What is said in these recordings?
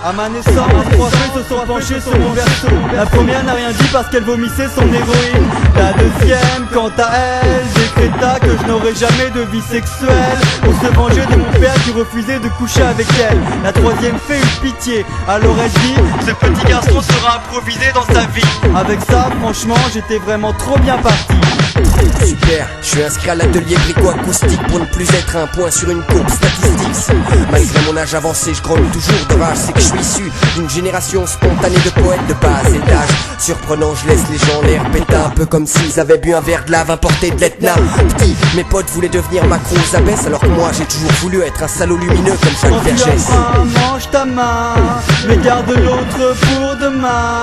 À ma naissance, 3 fées se sont penchées sur mon berceau. La première n'a rien dit parce qu'elle vomissait son héroïne. La deuxième, quant à elle, décréta que je n'aurais jamais de vie sexuelle, pour se venger de mon père qui refusait de coucher avec elle. La troisième fée eut pitié, alors elle dit: ce petit garçon sera improvisé dans sa vie. Avec ça, franchement, j'étais vraiment trop bien parti. Super, je suis inscrit à l'atelier brico-acoustique pour ne plus être un point sur une courbe statistique. Malgré mon âge avancé, je grogne toujours de rage. C'est que je suis issu d'une génération spontanée de poètes de bas étage. Surprenant, je laisse les gens en l'air péta, un peu comme s'ils avaient bu un verre de lave importé de l'Etna. Petit, mes potes voulaient devenir Macron aux abesses, alors que moi j'ai toujours voulu être un salaud lumineux comme Jacques Vergès. Mange ta main, mais garde l'autre pour demain.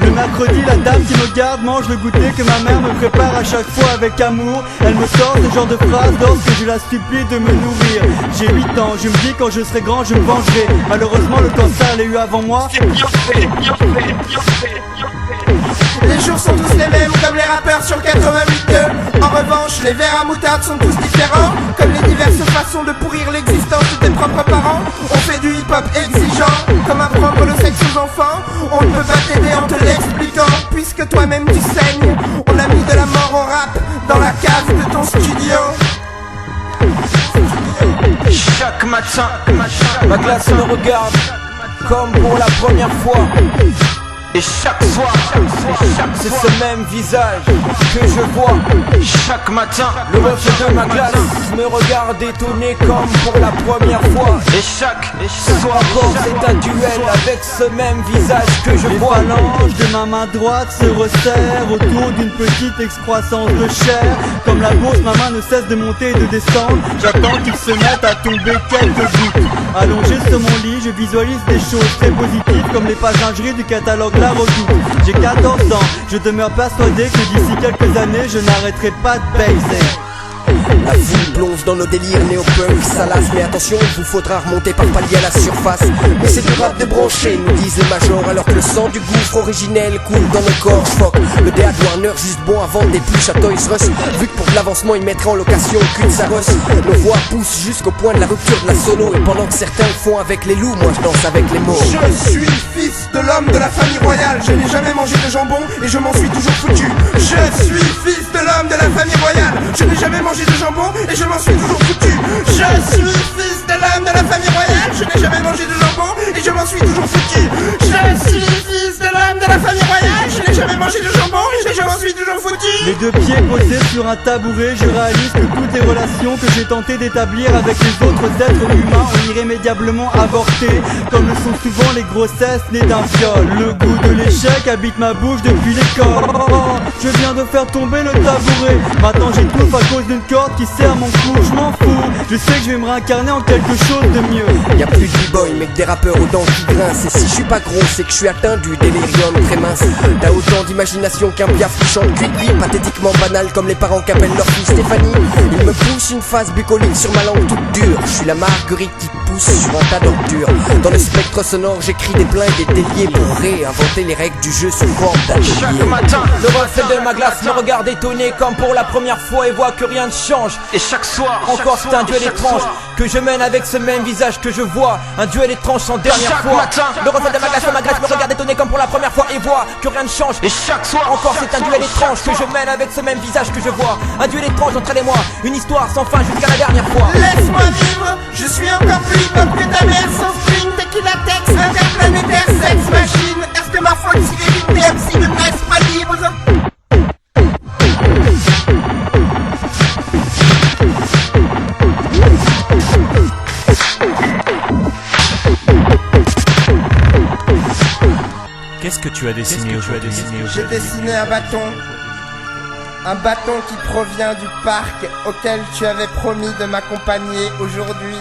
Le mercredi, la dame qui me garde mange le goûter que ma mère me prépare à chaque fois avec amour. Elle me sort ce genre de phrase lorsque je la supplie de me nourrir. J'ai 8 ans, je me dis quand je serai grand je me vengerai. Malheureusement le cancer l'a eu avant moi. C'est bien fait, bien fait, bien fait, bien fait. Les jours sont tous les mêmes comme les rappeurs sur 88.2. En revanche, les verres à moutarde sont tous différents, comme les diverses façons de pourrir l'existence de tes propres parents. On fait du hip-hop exigeant, comme apprendre le sexe aux enfants. On ne peut pas t'aider en te l'expliquant, puisque toi-même tu saignes. On a mis de la mort au rap dans la cave de ton studio. Chaque matin, ma classe me regarde comme pour la première fois. Et chaque soir, c'est ce même visage que je vois. Chaque matin, le reflet de ma glace me regarde étonné comme pour la première fois. Et chaque soir encore, c'est un duel avec ce même visage que je vois. Les phalanges de ma main droite se resserrent autour d'une petite excroissance de chair. Comme la bourse, ma main ne cesse de monter et de descendre. J'attends qu'il se mette à tomber quelques gouttes. Allongé sur mon lit, je visualise des choses très positives, comme les pages lingerie du catalogue La Redoute. J'ai 14 ans, je demeure persuadé que d'ici quelques années, je n'arrêterai pas de baiser. La foule plonge dans nos délires néo-punk salaces. Mais attention, il vous faudra remonter par palier à la surface. Mais c'est du rap de branché, nous disent les majors, alors que le sang du gouffre originel coule dans nos corps. J'foque le DA de Warner juste bon à vendre des pluches à Toys R Us. Vu que pour de l'avancement ils mettraient en location le cul de sa gosse. Nos voix poussent jusqu'au point de la rupture de la sono. Et pendant que certains le font avec les loups, moi je danse avec les mots. Je suis fils de l'homme de la famille royale. Je n'ai jamais mangé de jambon et je m'en suis toujours foutu. Je suis fils de l'homme de la famille royale. Je n'ai jamais mangé de jambon et je m'en suis toujours foutu. Je suis fils de l'homme de la famille royale. Je n'ai jamais mangé de jambon et je m'en suis toujours foutu. Je suis fils de l'homme de la famille royale. Je n'ai jamais mangé de jambon et je m'en suis toujours foutu. Les deux pieds posés sur un tabouret, je réalise que toutes les relations que j'ai tenté d'établir avec les autres êtres humains ont irrémédiablement avorté, comme le sont souvent les grossesses nées d'un viol. Le goût de l'échec habite ma bouche depuis l'école. Oh, je viens de faire tomber le tabouret. Maintenant j'étouffe à cause d'une corde qui serre mon cou. Je m'en fous, je sais que je vais me réincarner en quelque chose de mieux. Y'a plus de b-boy mais que des rappeurs aux dents qui grincent. Et si je suis pas gros, c'est que je suis atteint du délirium très mince. T'as autant d'imagination qu'un piaf qui chante cuit-cuit, pathétiquement banal comme les parents qu'appellent leur fille Stéphanie. Il me pousse une phase bucolique sur ma langue toute dure. Je suis la marguerite qui pousse sur un tas d'ordures. Dans le spectre sonore, j'écris des pleins et des déliés pour réinventer les règles du jeu sous forme d'atelier. Chaque matin, le reflet de ma glace me regarde étonné comme pour la première fois et voit que rien ne change. Et chaque soir, encore c'est un duel étrange que je mène avec ce même visage que je vois. Un duel étrange sans dernière fois. Le reflet de ma glace me regarde étonné comme pour la première fois et voit que rien ne change. Et chaque soir, encore c'est un duel étrange que je mène avec ce même visage que je vois. Un duel étrange entre elle et moi, une histoire sans fin jusqu'à la dernière fois. Laisse-moi vivre, je suis encore plus hip-hop que ta mère. Sans string, tequila tex, interplanétaire, sex machine. Est-ce que ma faute si les BMC ne me laissent pas libre? Qu'est-ce que tu as dessiné aujourd'hui? J'ai dessiné un bâton. Un bâton qui provient du parc auquel tu avais promis de m'accompagner aujourd'hui.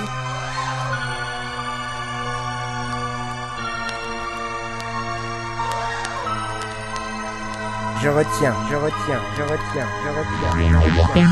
Je retiens, je retiens, je retiens, je retiens.